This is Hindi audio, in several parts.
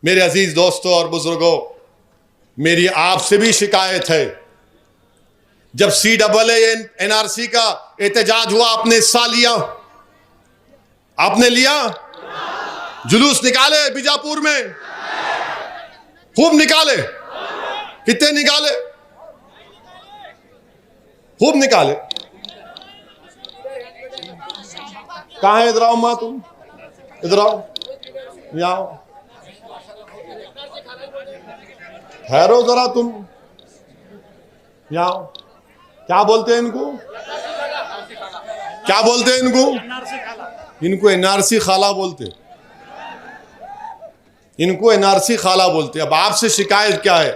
मेरे अजीज दोस्तों और बुजुर्गों, मेरी आपसे भी शिकायत है। जब CAA-NRC का एहतजाज हुआ, आपने हिस्सा लिया? आपने लिया? जुलूस निकाले बीजापुर में? खूब निकाले। कितने निकाले? खूब निकाले। कहां है? इधर आओ मां, तुम इधर आओ, यहाँ आओ, ठहरो जरा, तुम यहाँ आओ। क्या बोलते हैं इनको? क्या बोलते हैं इनको? इनको NRC खाला बोलते, इनको NRC खाला बोलते। अब आपसे शिकायत क्या है?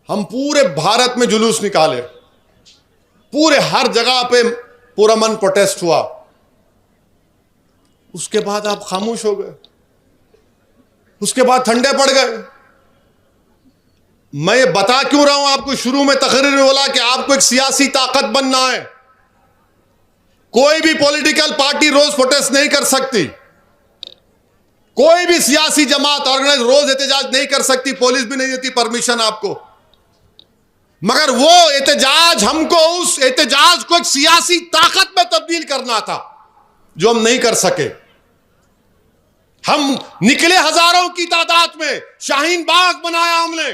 हम पूरे भारत में जुलूस निकाले, पूरे हर जगह पे पुरअमन प्रोटेस्ट हुआ, उसके बाद आप खामोश हो गए, उसके बाद ठंडे पड़ गए। मैं ये बता क्यों रहा हूं आपको? शुरू में तकरीर में बोला कि आपको एक सियासी ताकत बनना है। कोई भी पॉलिटिकल पार्टी रोज प्रोटेस्ट नहीं कर सकती, कोई भी सियासी जमात ऑर्गेनाइज रोज एहतजाज नहीं कर सकती, पुलिस भी नहीं देती परमिशन आपको। मगर वो एहतजाज, हमको उस एहतजाज को एक सियासी ताकत में तब्दील करना था, जो हम नहीं कर सके। हम निकले हजारों की तादाद में, शाहीन बाग बनाया हमने,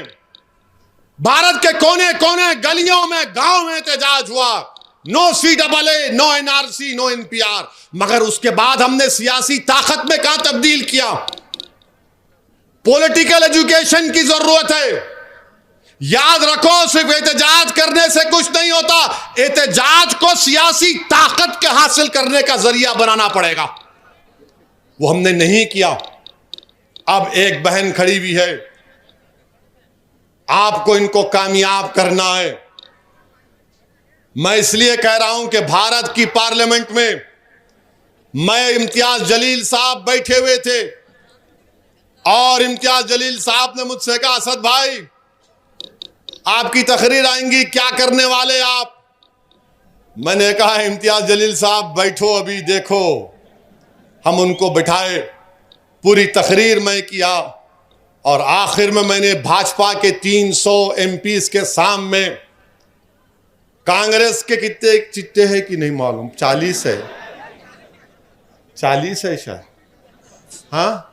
भारत के कोने कोने गलियों में, गांव में एहतजाज हुआ। No CAA, no NRC, no NPR। मगर उसके बाद हमने सियासी ताकत में कहां तब्दील किया? पॉलिटिकल एजुकेशन की जरूरत है। याद रखो, सिर्फ एहतजाज करने से कुछ नहीं होता, एहतजाज को सियासी ताकत के हासिल करने का जरिया बनाना पड़ेगा। वो हमने नहीं किया। अब एक बहन खड़ी हुई है, आपको इनको कामयाब करना है। मैं इसलिए कह रहा हूं कि भारत की पार्लियामेंट में मैं, इम्तियाज जलील साहब बैठे हुए थे और इम्तियाज जलील साहब ने मुझसे कहा, असद भाई आपकी तकरीर आएंगी, क्या करने वाले आप? मैंने कहा, इम्तियाज जलील साहब बैठो, अभी देखो। हम उनको बिठाए, पूरी तकरीर मैं किया और आखिर में मैंने भाजपा के 300 MPs के सामने, कांग्रेस के कितने चिट्टे हैं कि नहीं मालूम, 40 है, 40 है शायद, हाँ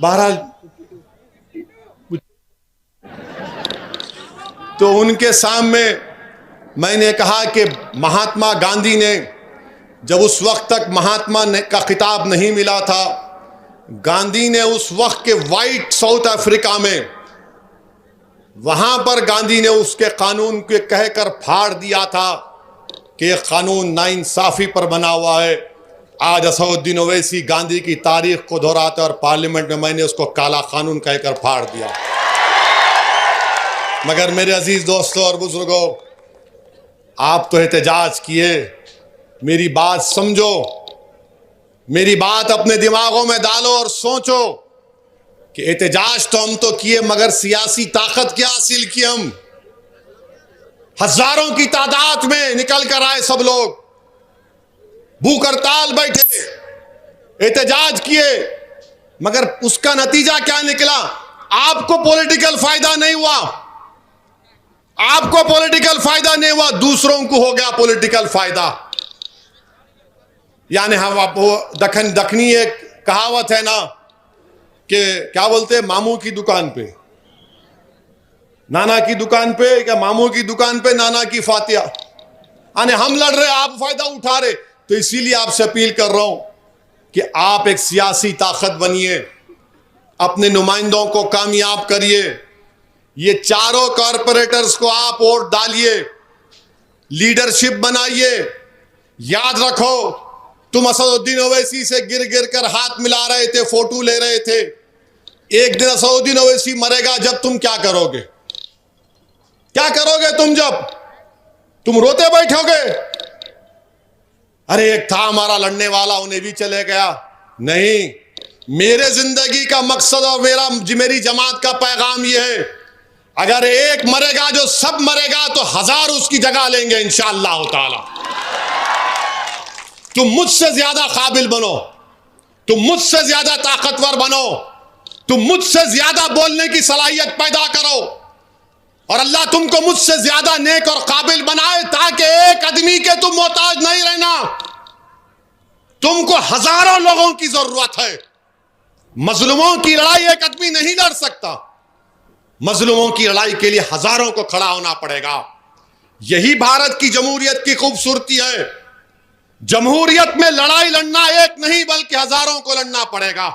12, तो उनके सामने मैंने कहा कि महात्मा गांधी ने, जब उस वक्त तक महात्मा का खिताब नहीं मिला था, गांधी ने उस वक्त के वाइट साउथ अफ्रीका में, वहां पर गांधी ने उसके कानून के कहकर फाड़ दिया था कि यह कानून नाइंसाफी पर बना हुआ है। आज असदुद्दीन ओवैसी गांधी की तारीख को दोहराते और पार्लियामेंट में मैंने उसको काला कानून कहकर फाड़ दिया। मगर मेरे अजीज दोस्तों और बुजुर्गों, आप तो एहतजाज किए, मेरी बात समझो, मेरी बात अपने दिमागों में डालो और सोचो कि एहतजाज तो हम तो किए, मगर सियासी ताकत क्या हासिल की? हम हजारों की तादाद में निकल कर आए, सब लोग भूख हड़ताल बैठे, एहतजाज किए, मगर उसका नतीजा क्या निकला? आपको पॉलिटिकल फायदा नहीं हुआ, आपको पॉलिटिकल फायदा नहीं हुआ, दूसरों को हो गया पॉलिटिकल फायदा। यानी हम, वो दखनी एक कहावत है ना कि क्या बोलते हैं, मामू की दुकान पे नाना की दुकान पे, क्या मामू की दुकान पे नाना की फातिया। यानी हम लड़ रहे, आप फायदा उठा रहे। तो इसीलिए आपसे अपील कर रहा हूं कि आप एक सियासी ताकत बनिए, अपने नुमाइंदों को कामयाब करिए, ये चारों कॉरपोरेटर्स को आप वोट डालिए, लीडरशिप बनाइए। याद रखो, तुम असदुद्दीन ओवैसी से गिर गिर कर हाथ मिला रहे थे, फोटो ले रहे थे। एक दिन असदुद्दीन ओवैसी मरेगा, जब तुम क्या करोगे? क्या करोगे तुम? जब तुम रोते बैठोगे, अरे एक था हमारा लड़ने वाला, उन्हें भी चले गया। नहीं, मेरे जिंदगी का मकसद और मेरी जमात का पैगाम यह है, अगर एक मरेगा जो सब मरेगा, तो 1000 उसकी जगह लेंगे इंशाअल्लाह ताला। तुम मुझसे ज्यादा काबिल बनो, तुम मुझसे ज्यादा ताकतवर बनो, तुम मुझसे ज्यादा बोलने की सलाहियत पैदा करो और अल्लाह तुमको मुझसे ज्यादा नेक और काबिल बनाए, ताकि एक आदमी के तुम मोहताज नहीं रहना। तुमको हजारों लोगों की जरूरत है। मजलूमों की लड़ाई एक आदमी नहीं लड़ सकता। मजलूमों की लड़ाई के लिए हजारों को खड़ा होना पड़ेगा। यही भारत की जमहूरियत की खूबसूरती है। जमहूरियत में लड़ाई लड़ना एक नहीं बल्कि हजारों को लड़ना पड़ेगा।